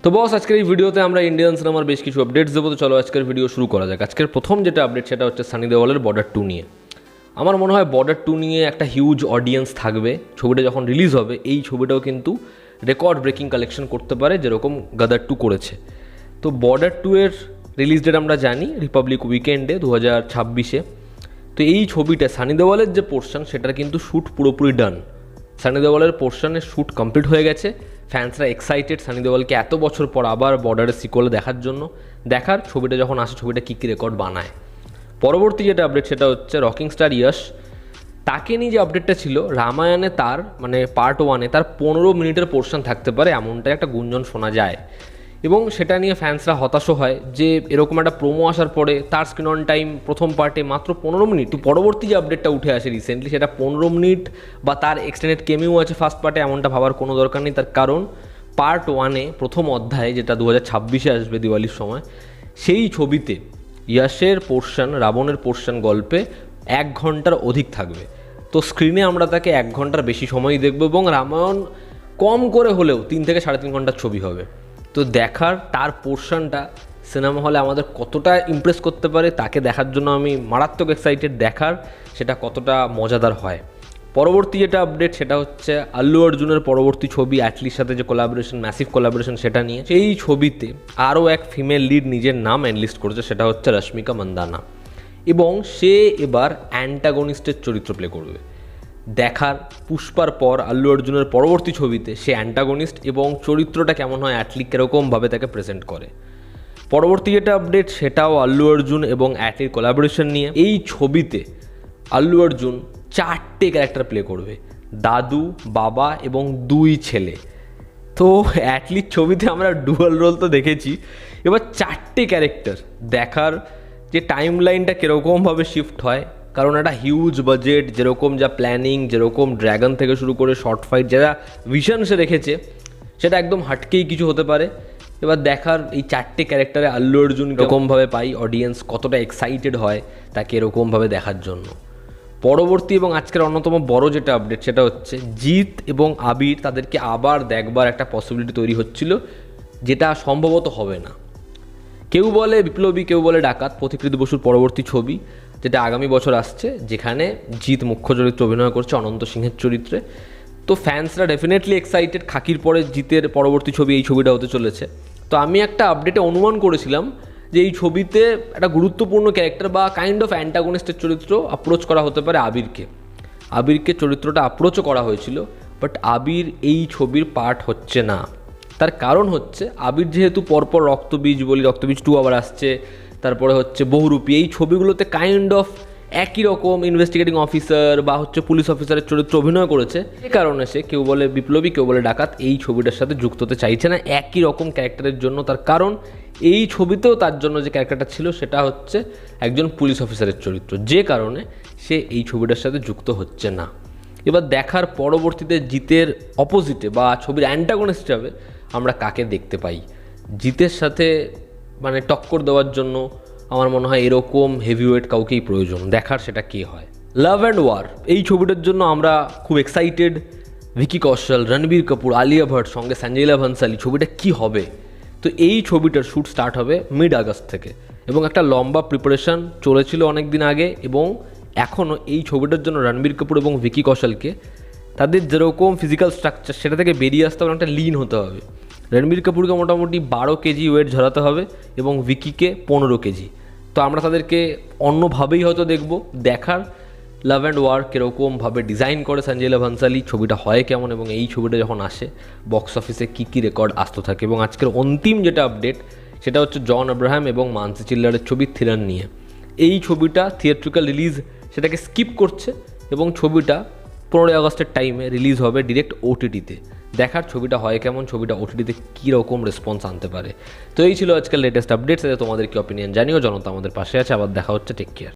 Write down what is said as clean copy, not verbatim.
তো বস, আজকের এই ভিডিওতে আমরা ইন্ডিয়ান সিনেমার বেশ কিছু আপডেটস দেবো। তো চলো আজকের ভিডিও শুরু করা যাক। আজকের প্রথম যেটা আপডেট সেটা হচ্ছে সানি দেওয়ালের বর্ডার 2 নিয়ে। আমার মনে হয় বর্ডার 2 নিয়ে একটা হিউজ অডিয়েন্স থাকবে। ছবিটা যখন রিলিজ হবে এই ছবিটাও কিন্তু রেকর্ড ব্রেকিং কালেকশন করতে পারে, যেরকম গাদার 2 করেছে। তো বর্ডার 2 এর রিলিজ ডেট আমরা জানি রিপাবলিক উইকেন্ডে 2026-এ। তো এই ছবিটা সানি দেওয়ালের যে পোর্শন সেটার কিন্তু শ্যুট পুরোপুরি ডান। সানি দেওয়ালের পোর্শনের শ্যুট কমপ্লিট হয়ে গেছে। ফ্যান্সরা এক্সাইটেড সানি দেওয়ালকে এত বছর পর আবার বর্ডারের সিকোয়েলে দেখার জন্য, দেখার ছবিটা যখন আসে ছবিটা কী কী রেকর্ড বানায়। পরবর্তী যেটা আপডেট সেটা হচ্ছে রকিং স্টার ইয়াশ, তাকে নিয়ে যে আপডেটটা ছিল রামায়ণে তার মানে পার্ট 1-এ তার 15 মিনিটের পোর্শন থাকতে পারে, এমনটাই একটা গুঞ্জন শোনা যায়। এবং সেটা নিয়ে ফ্যান্সরা হতাশও হয় যে এরকম একটা প্রোমো আসার পরে তার স্ক্রিন অন টাইম প্রথম পার্টে মাত্র 15 মিনিট। তো পরবর্তী যে আপডেটটা উঠে আসে রিসেন্টলি সেটা 15 মিনিট বা তার এক্সটেন্ডেড কেমিও আছে ফার্স্ট পার্টে, এমনটা ভাবার কোনো দরকার নেই। তার কারণ পার্ট 1-এ প্রথম অধ্যায় যেটা 2026-এ আসবে দিওয়ালির সময়, সেই ছবিতে ইয়াশের পোর্শন, রাবণের পোর্শন গল্পে 1 ঘন্টার অধিক থাকবে। তো স্ক্রিনে আমরা তাকে 1 ঘন্টার বেশি সময়ই দেখব এবং রামায়ণ কম করে হলেও 3 থেকে 3.5 ঘন্টার ছবি হবে। তো দেখার তার পোর্শনটা সিনেমা হলে আমাদের কতটা ইমপ্রেস করতে পারে তাকে দেখার জন্য আমি মারাত্মক এক্সাইটেড, দেখার সেটা কতটা মজাদার হয়। পরবর্তী যেটা আপডেট সেটা হচ্ছে আল্লু অর্জুনের পরবর্তী ছবি অ্যাটলির সাথে যে কোলাবোরেশন, ম্যাসিভ কোলাবোরেশন, সেটা নিয়ে। সেই ছবিতে আরও এক ফিমেল লিড নিজের নাম এনলিস্ট করেছে, সেটা হচ্ছে রশ্মিকা মান্দানা, এবং সে এবার অ্যান্টাগনিস্টের চরিত্র প্লে করবে। দেখার পুষ্পার পর আল্লু অর্জুনের পরবর্তী ছবিতে সে অ্যান্টাগনিস্ট এবং চরিত্রটা কেমন হয়, অ্যাটলি কীরকমভাবে তাকে প্রেজেন্ট করে। পরবর্তী যেটা আপডেট সেটাও আল্লু অর্জুন এবং অ্যাটলির কোলাবোরেশন নিয়ে। এই ছবিতে আল্লু অর্জুন 4টে ক্যারেক্টার প্লে করবে, দাদু, বাবা এবং 2 ছেলে। তো অ্যাটলির ছবিতে আমরা ডুয়াল রোল তো দেখেছি, এবার 4টে ক্যারেক্টার। দেখার যে টাইম লাইনটা কীরকমভাবে শিফট হয়, কারণ একটা হিউজ বাজেট, যেরকম যা প্ল্যানিং, যেরকম ড্র্যাগন থেকে শুরু করে শর্ট ফাইট যারা ভিশন সে রেখেছে সেটা একদম হাটকেই কিছু হতে পারে। এবার দেখার এই 4টে ক্যারেক্টারে আল্লু অর্জুন এরকমভাবে পাই, অডিয়েন্স কতটা এক্সাইটেড হয় তাকে এরকমভাবে দেখার জন্য। পরবর্তী এবং আজকের অন্যতম বড় যেটা আপডেট সেটা হচ্ছে জিৎ এবং আবির তাদেরকে আবার দেখবার একটা পসিবিলিটি তৈরি হচ্ছিল, যেটা সম্ভবত হবে না। কেউ বলে বিপ্লবী, কেউ বলে ডাকাত, পথিকৃৎ বসুর পরবর্তী ছবি যেটা আগামী বছর আসছে, যেখানে জিৎ মুখ্য চরিত্রে অভিনয় করছে অনন্ত সিংহের চরিত্রে। তো ফ্যান্সরা ডেফিনেটলি এক্সাইটেড, খাকির পরে জিতের পরবর্তী ছবি এই ছবিটা হতে চলেছে। তো আমি একটা আপডেটে অনুমান করেছিলাম যে এই ছবিতে একটা গুরুত্বপূর্ণ ক্যারেক্টার বা কাইন্ড অফ অ্যান্টাগনিস্টের চরিত্র অ্যাপ্রোচ করা হতে পারে আবিরকে চরিত্রটা অ্যাপ্রোচও করা হয়েছিল, বাট আবির এই ছবির পার্ট হচ্ছে না। তার কারণ হচ্ছে আবির যেহেতু পরপর রক্তবীজ 2 আবার আসছে, তারপরে হচ্ছে বহুরূপী, এই ছবিগুলোতে কাইন্ড অফ একই রকম ইনভেস্টিগেটিং অফিসার বা হচ্ছে পুলিশ অফিসারের চরিত্র অভিনয় করেছে। এই কারণে সে, কেউ বলে বিপ্লবী, কেউ বলে ডাকাত, এই ছবিটার সাথে যুক্ত হতে চাইছে না একই রকম ক্যারেক্টারের জন্য। তার কারণ এই ছবিতেও তার জন্য যে ক্যারেক্টারটা ছিল সেটা হচ্ছে একজন পুলিশ অফিসারের চরিত্র, যে কারণে সে এই ছবিটার সাথে যুক্ত হচ্ছে না। এবার দেখার পরবর্তীতে জিতের অপোজিটে বা ছবির অ্যান্টাগনিস্ট হিসাবে আমরা কাকে দেখতে পাই। জিতের সাথে মানে টক্কর দেওয়ার জন্য আমার মনে হয় এরকম হেভিওয়েট কাউকেই প্রয়োজন, দেখার সেটা কে হয়। লাভ অ্যান্ড ওয়ার এই ছবিটার জন্য আমরা খুব এক্সাইটেড। ভিকি কৌশল, রণবীর কাপুর, আলিয়া ভাট সঙ্গে সঞ্জয় লীলা ভনসালী, ছবিটা কি হবে। তো এই ছবিটার শ্যুট স্টার্ট হবে মিড আগস্ট থেকে এবং একটা লম্বা প্রিপারেশন চলেছিল অনেক দিন আগে, এবং এখনও এই ছবিটার জন্য রণবীর কাপুর এবং ভিকি কৌশলকে তাদের যেরকম ফিজিক্যাল স্ট্রাকচার সেটা থেকে বেরিয়ে আসতে হবে, একটা লিন হতে হবে। রণবীর কাপুরকে মোটামুটি 12 কেজি ওয়েট ঝরাতে হবে এবং ভিকিকে 15 কেজি। তো আমরা তাদেরকে অন্যভাবেই হয়তো দেখব। দেখার লাভ অ্যান্ড ওয়ার কীরকমভাবে ডিজাইন করে সঞ্জয় লীলা ভনসালী, ছবিটা হয় কেমন, এবং এই ছবিটা যখন আসে বক্স অফিসে কী কী রেকর্ড আসতে থাকে। এবং আজকের অন্তিম যেটা আপডেট সেটা হচ্ছে জন আব্রাহাম এবং মানসি চিল্লারের ছবি থ্রিলার নিয়ে। এই ছবিটা থিয়েট্রিক্যাল রিলিজ সেটাকে স্কিপ করছে এবং ছবিটা 15 আগস্টের টাইমে রিলিজ হবে ডিরেক্ট ওটিটিতে। দেখার ছবিটা হয় কেমন, ছবিটা ওটিটিতে কীরকম রেসপন্স আনতে পারে। তো এই ছিল আজকাল লেটেস্ট আপডেটস। তোমাদের কি অপিনিয়ন জানিও, জনতা আমাদের পাশে আছে। আবার দেখা হচ্ছে, টেক কেয়ার।